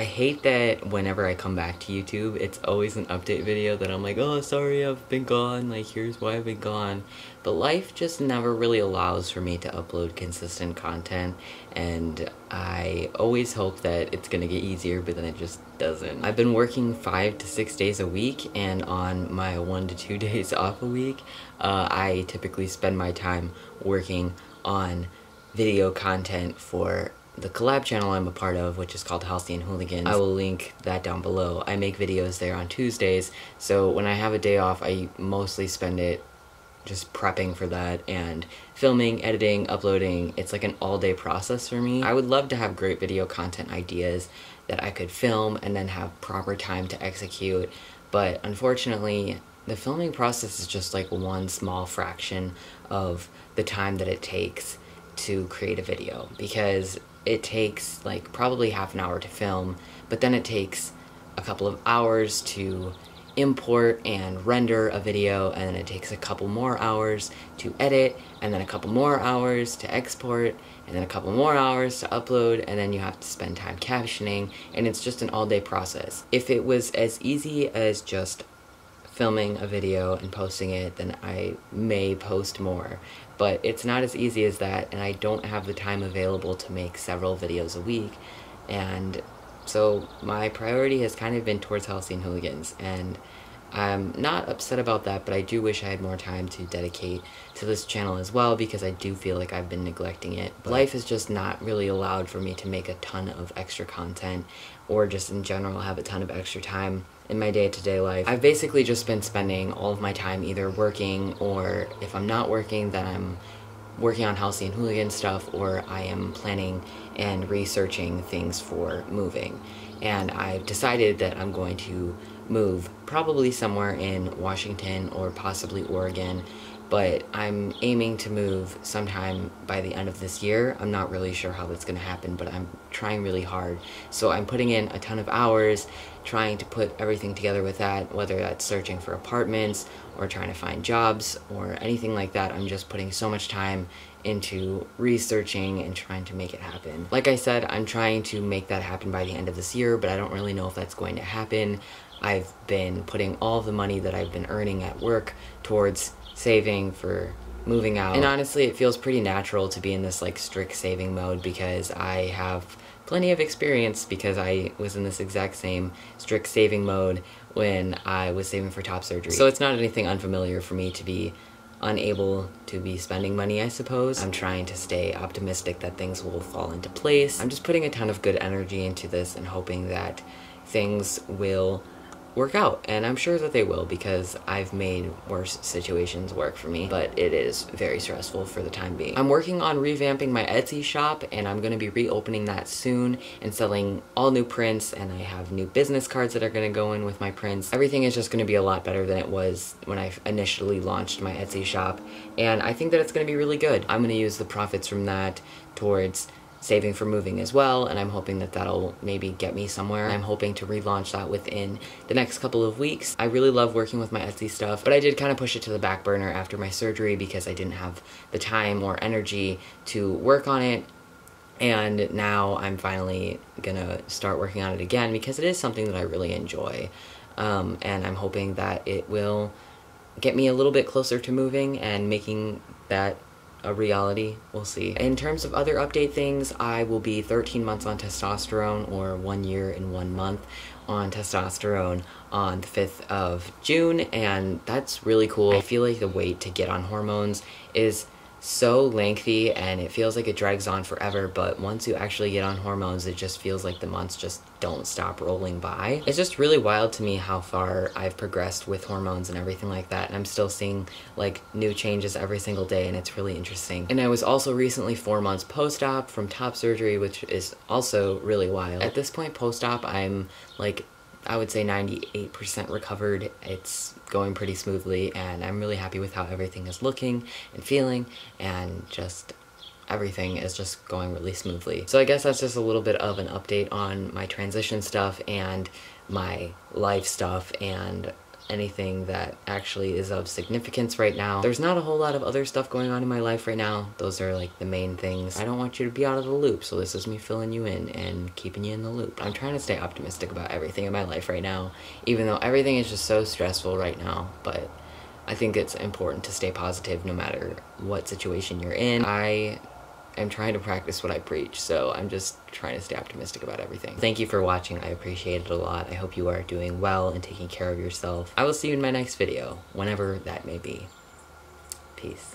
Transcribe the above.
I hate that whenever I come back to YouTube, it's always an update video that I'm like, oh, sorry, I've been gone, like, here's why I've been gone. But life just never really allows for me to upload consistent content, and I always hope that it's gonna get easier, but then it just doesn't. I've been working 5 to 6 days a week, and on my 1 to 2 days off a week, I typically spend my time working on video content for the collab channel I'm a part of, which is called Halcyon Hooligans. I will link that down below. I make videos there on Tuesdays, so when I have a day off, I mostly spend it just prepping for that and filming, editing, uploading. It's like an all-day process for me. I would love to have great video content ideas that I could film and then have proper time to execute, but unfortunately, the filming process is just like one small fraction of the time that it takes to create a video, because it takes like probably half an hour to film, but then it takes a couple of hours to import and render a video, and then it takes a couple more hours to edit, and then a couple more hours to export, and then a couple more hours to upload, and then you have to spend time captioning, and it's just an all-day process. If it was as easy as just filming a video and posting it, then I may post more. But it's not as easy as that, and I don't have the time available to make several videos a week, and so my priority has kind of been towards Halcyon Hooligans, and I'm not upset about that, but I do wish I had more time to dedicate to this channel as well, because I do feel like I've been neglecting it. But life is just not really allowed for me to make a ton of extra content, or just in general have a ton of extra time in my day-to-day life. I've basically just been spending all of my time either working, or if I'm not working, then I'm working on Halcyon Hooligan stuff, or I am planning and researching things for moving. And I've decided that I'm going to move probably somewhere in Washington or possibly Oregon, but I'm aiming to move sometime by the end of this year. I'm not really sure how that's going to happen, but I'm trying really hard. So I'm putting in a ton of hours trying to put everything together with that, whether that's searching for apartments or trying to find jobs or anything like that. I'm just putting so much time into researching and trying to make it happen. Like I said, I'm trying to make that happen by the end of this year, but I don't really know if that's going to happen. I've been putting all of the money that I've been earning at work towards saving for moving out. And honestly, it feels pretty natural to be in this like strict saving mode, because I have plenty of experience, because I was in this exact same strict saving mode when I was saving for top surgery. So it's not anything unfamiliar for me to be unable to be spending money, I suppose. I'm trying to stay optimistic that things will fall into place. I'm just putting a ton of good energy into this and hoping that things will work out, and I'm sure that they will, because I've made worse situations work for me, but it is very stressful for the time being. I'm working on revamping my Etsy shop, and I'm going to be reopening that soon and selling all new prints, and I have new business cards that are going to go in with my prints. Everything is just going to be a lot better than it was when I initially launched my Etsy shop, and I think that it's going to be really good. I'm going to use the profits from that towards saving for moving as well, and I'm hoping that that'll maybe get me somewhere. I'm hoping to relaunch that within the next couple of weeks. I really love working with my Etsy stuff, but I did kind of push it to the back burner after my surgery because I didn't have the time or energy to work on it, and now I'm finally gonna start working on it again because it is something that I really enjoy, and I'm hoping that it will get me a little bit closer to moving and making that a reality. We'll see. In terms of other update things, I will be 13 months on testosterone, or 1 year and 1 month on testosterone on the 5th of June, and that's really cool. I feel like the wait to get on hormones is so lengthy and it feels like it drags on forever, but once you actually get on hormones, it just feels like the months just don't stop rolling by. It's just really wild to me how far I've progressed with hormones and everything like that, and I'm still seeing like new changes every single day, and it's really interesting. And I was also recently 4 months post-op from top surgery, which is also really wild. At this point post-op, I'm like, I would say 98% recovered. It's going pretty smoothly, and I'm really happy with how everything is looking and feeling, and just everything is just going really smoothly. So I guess that's just a little bit of an update on my transition stuff and my life stuff and anything that actually is of significance right now. There's not a whole lot of other stuff going on in my life right now. Those are like the main things. I don't want you to be out of the loop, so this is me filling you in and keeping you in the loop. I'm trying to stay optimistic about everything in my life right now, even though everything is just so stressful right now, but I think it's important to stay positive no matter what situation you're in. I'm trying to practice what I preach, so I'm just trying to stay optimistic about everything. Thank you for watching. I appreciate it a lot. I hope you are doing well and taking care of yourself. I will see you in my next video, whenever that may be. Peace.